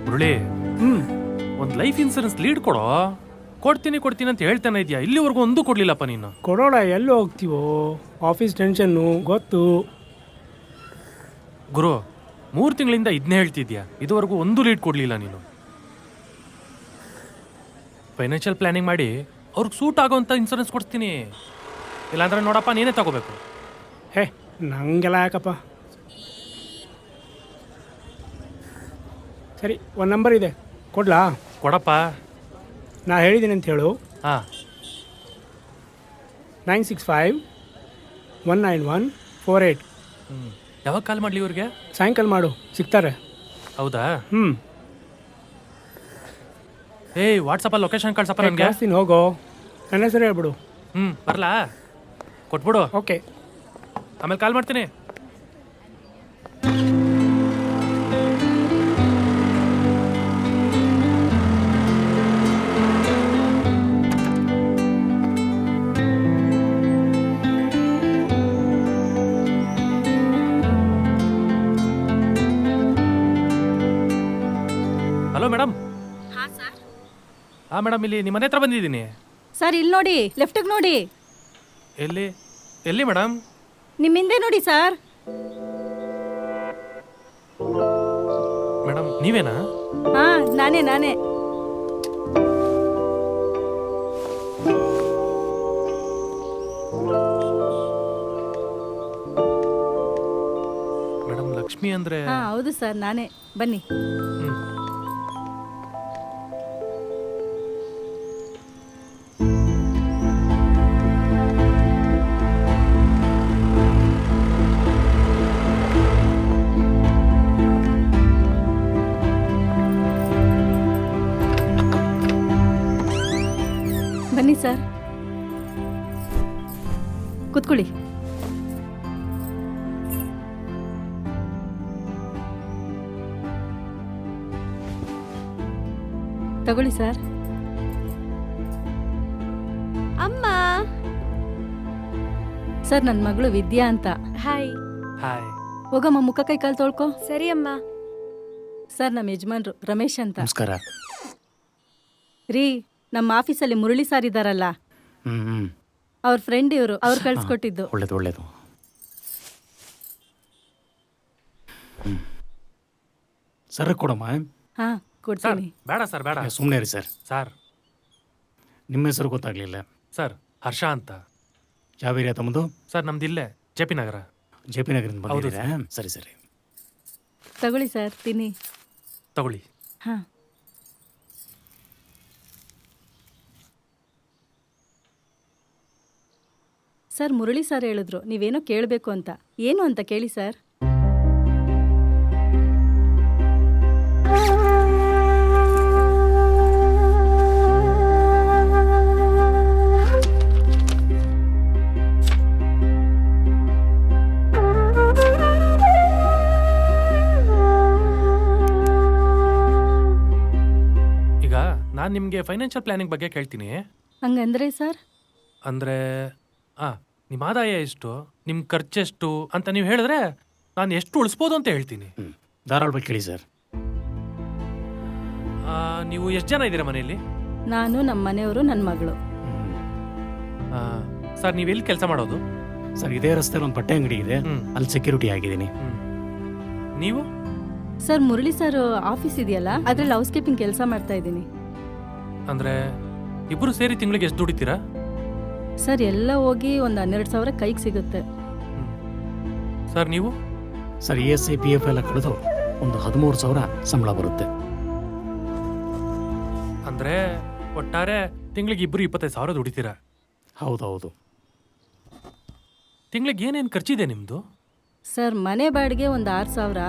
ಮುರಳಿ, ಒಂದು life insurance lead ಕೊಡೋ. ಕೊಡ್ತೀನಿ ಅಂತ ಹೇಳ್ತಾನೆ ಇದೆಯಾ, ಇಲ್ಲಿವರೆಗೂ ಒಂದು ಕೊಡ್ಲಿಲ್ಲಪ್ಪ ನೀನು. ಕೊಡೋಣ, ಎಲ್ಲೋ ಹೋಗ್ತೀವೋ, ಆಫೀಸ್ ಟೆನ್ಷನ್ನು ಗೊತ್ತು. ಗುರು, 3 ತಿಂಗಳಿಂದ ಇದನ್ನೇ ಹೇಳ್ತಿದ್ಯಾ, ಇದುವರೆಗೂ ಒಂದು ಲೀಡ್ ಕೊಡ್ಲಿಲ್ಲ ನೀನು. ಫೈನಾನ್ಷಿಯಲ್ ಪ್ಲಾನಿಂಗ್ ಮಾಡಿ ಅವ್ರಿಗೆ ಸೂಟ್ ಆಗೋವಂಥ ಇನ್ಸೂರೆನ್ಸ್ ಕೊಡ್ತೀನಿ, ಇಲ್ಲಾಂದ್ರೆ ನೋಡಪ್ಪ ನೀನೇ ತಗೋಬೇಕು. ಹೇ, ನಂಗೆಲ್ಲ ಯಾಕಪ್ಪ. ಸರಿ, ಒಂದು ನಂಬರ್ ಇದೆ, ಕೊಡ್ಲಾ? ಕೊಡಪ್ಪ. ನಾ ಹೇಳಿದ್ದೀನಿ ಅಂತ ಹೇಳು. ಹಾಂ. 965-191-48. ಯಾವಾಗ ಕಾಲ್ ಮಾಡಲಿ ಇವ್ರಿಗೆ? ಸಾಯಂಕಾಲ ಮಾಡು, ಸಿಗ್ತಾರೆ. ಹೌದಾ? ಹ್ಞೂ. ಏಯ್, ವಾಟ್ಸಪ್ಪಲ್ಲಿ ಲೊಕೇಶನ್ ಕಳ್ಸಪ್ಪ ನನಗೆ. ಕಳಿಸ್ತೀನಿ, ಹೋಗೋ. ನನ್ನ ಹೆಸರು ಹೇಳ್ಬಿಡು. ಬರಲಾ? ಕೊಟ್ಬಿಡು. ಓಕೆ, ಆಮೇಲೆ ಕಾಲ್ ಮಾಡ್ತೀನಿ. Hello madam. ಹಾಂ ಸರ್. ಹಾಂ ಮೇಡಮ್, ಇಲ್ಲಿ ನಿಮ್ಮ ಮನೆ ಹತ್ರ ಬಂದಿದ್ದೀನಿ. ಸರ್, ಇಲ್ಲಿ ನೋಡಿ, ಲೆಫ್ಟಿಗೆ ನೋಡಿ. ಎಲ್ಲಿ ಎಲ್ಲಿ ಮೇಡಮ್? ನಿಮ್ಮ ಹಿಂದೆ ನೋಡಿ ಸರ್. ಮೇಡಮ್ ನೀವೇನಾ? ಹಾಂ, ನಾನೇ. ಮೇಡಮ್ ಲಕ್ಷ್ಮಿ ಅಂದ್ರೆ? ಹಾಂ, ಹೌದು ಸರ್, ನಾನೇ. ಬನ್ನಿ. ಬನ್ನಿ ಸರ್, ಕೂತ್ಕೊಳ್ಳಿ. ತಗೊಳ್ಳಿ ಸರ್. ಅಮ್ಮ. ಸರ್, ನನ್ನ ಮಗಳು ವಿದ್ಯಾ ಅಂತ. ಹಾಯ್. ಹಾಯ್. ಹೋಗಮ್ಮ, ಮುಖ ಕೈ ಕಾಲು ತೊಳ್ಕೊ. ಸರಿ ಅಮ್ಮ. ಸರ್, ನಮ್ಮ ಯಜಮಾನ್ರು ರಮೇಶ್ ಅಂತ. ನಮಸ್ಕಾರ ರೀ, ನಮ್ಮ ಆಫೀಸಲ್ಲಿ ಮುರಳಿ ಸಾರ್ ಇದ್ದಾರಲ್ಲ, ಅವ್ರ ಫ್ರೆಂಡ್ ಇವರು, ಅವ್ರು ಕಳ್ಸಿಕೊಟ್ಟಿದ್ದು. ಒಳ್ಳೇದು. ಸರ್ ಕೊಡಮ್ಮ. ಹಾ, ಕೊಡ್ತೀನಿ. ಬೇಡ ಸರ್, ಬೇಡ. ಸುಮ್ಮನೆ ರೀ ಸರ್. ಸರ್, ನಿಮ್ಮ ಹೆಸರು ಗೊತ್ತಾಗ್ಲಿಲ್ಲ. ಸರ್ ಹರ್ಷ ಅಂತ. ಯಾವ ಏರಿಯಾ ತಮ್ಮದು? ಸರ್ ನಮ್ದು ಇಲ್ಲೇ ಜೆ.ಪಿ. ನಗರ. ಜೆ.ಪಿ. ನಗರದಿಂದ ಬಂದಿದ್ದೀರಾ? ಸರಿ. ತಗೊಳ್ಳಿ ಸರ್, ತಿನ್ನಿ. ತಗೊಳ್ಳಿ. ಹಾ. ಸರ್, ಮುರಳಿ ಸರ್ ಹೇಳಿದ್ರು ನೀವೇನೋ ಕೇಳಬೇಕು ಅಂತ. ಏನು ಅಂತ ಕೇಳಿ ಸರ್. ಈಗ ನಾನು ನಿಮಗೆ ಫೈನಾನ್ಷಿಯಲ್ ಪ್ಲಾನಿಂಗ್ ಬಗ್ಗೆ ಕೇಳ್ತೀನಿ. ಹಂಗಂದ್ರೆ ಸರ್? ಅಂದರೆ ನಿಮ್ಮ ಆದಾಯ ಎಷ್ಟು, ನಿಮ್ಮ ಖರ್ಚೆಷ್ಟು ಅಂತ ನೀವು ಹೇಳಿದ್ರೆ ನಾನು ಎಷ್ಟು ಉಳಿಸ್ಬೋದು ಅಂತ ಹೇಳ್ತೀನಿ. ಧಾರಾಳವಾಗಿ ಕೇಳಿ ಸರ್. ನೀವು ಎಷ್ಟು ಜನ ಇದ್ದೀರಾ ಮನೆಯಲ್ಲಿ? ನಾನು, ನಮ್ಮ ಮನೆಯವರು, ನನ್ನ ಮಗಳು. ಸರ್, ನೀವು ಎಲ್ಲಿ ಕೆಲಸ ಮಾಡೋದು? ಸರ್, ಇದೇ ರಸ್ತೆಯಲ್ಲಿ ಒಂದು ಬಟ್ಟೆ ಅಂಗಡಿ ಇದೆ, ಅಲ್ಲಿ ಸೆಕ್ಯೂರಿಟಿ ಆಗಿದ್ದೀನಿ. ನೀವು? ಸರ್, ಮುರಳಿ ಸರ್ ಆಫೀಸ್ ಇದೆಯಲ್ಲ, ಅದ್ರಲ್ಲಿ ಹೌಸ್ ಕೀಪಿಂಗ್ ಕೆಲಸ ಮಾಡ್ತಾ ಇದ್ದೀನಿ. ಅಂದರೆ ಇಬ್ಬರು ಸೇರಿ ತಿಂಗಳಿಗೆ ಎಷ್ಟು ದುಡಿತೀರಾ? ಸರ್, ಎಲ್ಲ ಹೋಗಿ ಒಂದು 12,000 ಕೈಗೆ ಸಿಗುತ್ತೆ. ಸರ್, ನೀವು? ಸರ್, ESI PF ಎಲ್ಲ ಕಳೆದು ಒಂದು 13,000 ಸಂಬಳ ಬರುತ್ತೆ. ಅಂದರೆ ಒಟ್ಟಾರೆ ತಿಂಗಳಿಗೆ ಇಬ್ಬರು 25,000 ದುಡಿತೀರಾ? ಹೌದು. ತಿಂಗಳಿಗೆ ಏನೇನು ಖರ್ಚಿದೆ ನಿಮ್ಮದು? ಸರ್, ಮನೆ ಬಾಡಿಗೆ ಒಂದು 6,000,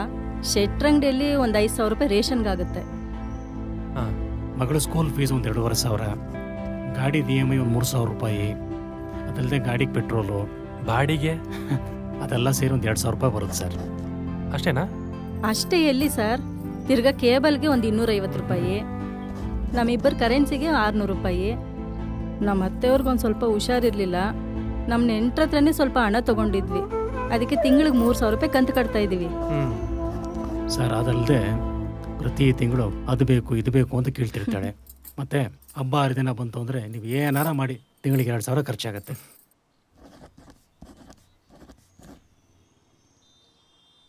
ಶೆಟ್ರಂಗಡಿಯಲ್ಲಿ ಒಂದು 5,000 ರೂಪಾಯಿ ರೇಷನ್ಗಾಗುತ್ತೆ. ಮಗಳ ಸ್ಕೂಲ್ ಫೀಸ್ ಒಂದು 2,500, ಗಾಡಿ EMI ಒಂದು 3,000 ರೂಪಾಯಿ, ಅದಲ್ಲದೆ ಗಾಡಿಗೆ ಪೆಟ್ರೋಲು, ಬಾಡಿಗೆ ಅದೆಲ್ಲ ಸೇರಿ ಒಂದು 2,000 ರೂಪಾಯಿ ಬರುತ್ತೆ ಸರ್. ಅಷ್ಟೇನಾ? ಅಷ್ಟೇ ಎಲ್ಲಿ ಸರ್, ತಿರ್ಗಾ ಕೇಬಲ್ಗೆ ಒಂದು 250 ರೂಪಾಯಿ, ನಮ್ಮಿಬ್ಬರು ಕರೆನ್ಸಿಗೆ 600 ರೂಪಾಯಿ. ನಮ್ಮ ಅತ್ತೆಯವ್ರಿಗೊಂದು ಸ್ವಲ್ಪ ಹುಷಾರಿರ್ಲಿಲ್ಲ, ನಮ್ಮ ನೆಂಟ್ರ ಹತ್ರನೇ ಸ್ವಲ್ಪ ಹಣ ತಗೊಂಡಿದ್ವಿ, ಅದಕ್ಕೆ ತಿಂಗಳಿಗೆ 3,000 ರೂಪಾಯಿ ಕಂತು ಕಟ್ತಾ ಇದ್ದೀವಿ. ಸರ್, ಅದಲ್ಲದೆ ಪ್ರತಿ ತಿಂಗಳು ಅದು ಬೇಕು ಇದು ಬೇಕು ಅಂತ ಕೇಳ್ತಿರ್ತಾಳೆ. ಮತ್ತು ಹಬ್ಬ ಹರಿದಿನ ಬಂತು ಅಂದರೆ ನೀವು ಏನಾರ ಮಾಡಿ ತಿಂಗಳಿಗೆ 2,000 ಖರ್ಚಾಗತ್ತೆ.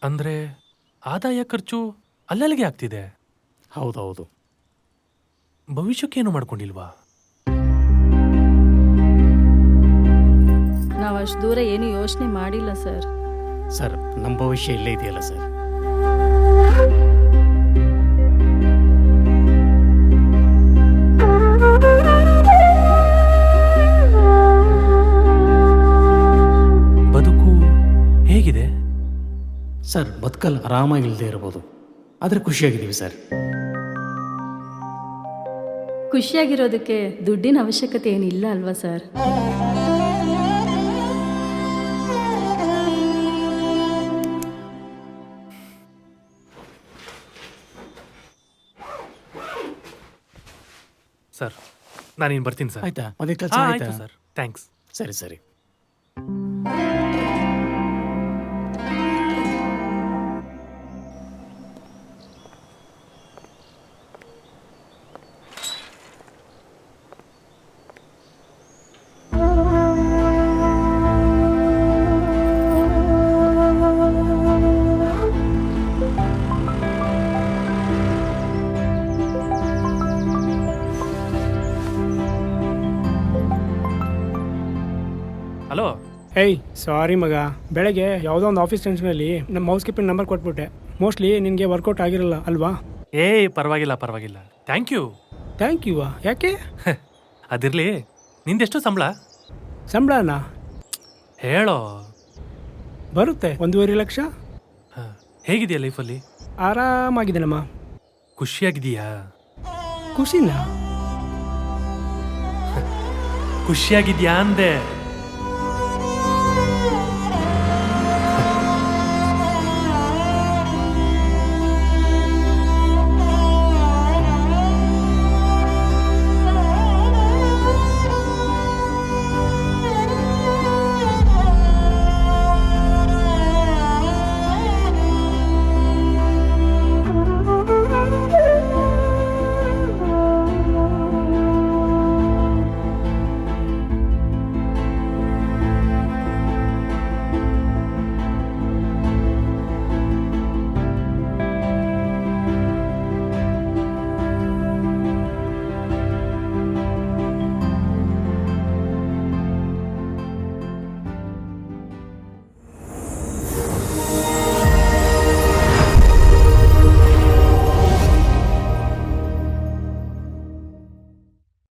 ಅಂದ್ರೆ ಆದಾಯ ಖರ್ಚು ಅಲ್ಲಲ್ಲಿಗೆ ಆಗ್ತಿದೆ. ಹೌದೌದು. ಭವಿಷ್ಯಕ್ಕೇನು ಮಾಡ್ಕೊಂಡಿಲ್ವಾ? ನಾವು ಅಷ್ಟು ದೂರ ಏನು ಯೋಚನೆ ಮಾಡಿಲ್ಲ ಸರ್. ಸರ್, ನಮ್ಮ ಭವಿಷ್ಯ ಇಲ್ಲೇ ಇದೆಯಲ್ಲ ಸರ್. ಬದುಕು ಹೇಗಿದೆ? ಸರ್, ಬದುಕಲ್ಲಿ ಆರಾಮಾಗಿ ಇಲ್ಲದೆ ಇರ್ಬೋದು, ಆದರೆ ಖುಷಿಯಾಗಿದ್ದೀವಿ ಸರ್. ಖುಷಿಯಾಗಿರೋದಕ್ಕೆ ದುಡ್ಡಿನ ಅವಶ್ಯಕತೆ ಏನಿಲ್ಲ ಅಲ್ವಾ ಸರ್? ಸರ್, ನಾನಿನ್ ಬರ್ತೀನಿ ಸರ್. ಆಯ್ತಾ? ಅದೇ ಕೆಲಸ ಆಯ್ತಾ? ಆಯ್ತು ಸರ್, ಥ್ಯಾಂಕ್ಸ್. ಸರಿ ಸರಿ. ಹಲೋ. ಏಯ್ ಸಾರಿ ಮಗ, ಬೆಳಗ್ಗೆ ಯಾವುದೋ ಒಂದು ಆಫೀಸ್ ಟೆನ್ಷನಲ್ಲಿ ನಮ್ಮ ಹೌಸ್ ಕೀಪಿಂಗ್ ನಂಬರ್ ಕೊಟ್ಬಿಟ್ಟೆ. ಮೋಸ್ಟ್ಲಿ ನಿನಗೆ ವರ್ಕೌಟ್ ಆಗಿರಲ್ಲ ಅಲ್ವಾ? ಏಯ್ ಪರವಾಗಿಲ್ಲ ಪರವಾಗಿಲ್ಲ, ಥ್ಯಾಂಕ್ ಯು. Thank you. ಯಾಕೆ? ಅದಿರ್ಲಿ, ನಿಂದೆಷ್ಟು ಸಂಬಳ? ಸಂಬಳನಾ? ಹೇಳೋ. ಬರುತ್ತೆ 1.5 ಲಕ್ಷ. ಹೇಗಿದೆಯಾ ಲೈಫಲ್ಲಿ? ಆರಾಮಾಗಿದ್ದೇನಮ್ಮ. ಖುಷಿಯಾಗಿದೆಯಾ? ಖುಷಿನಾ? ಖುಷಿಯಾಗಿದ್ಯಾ ಅಂದೆ.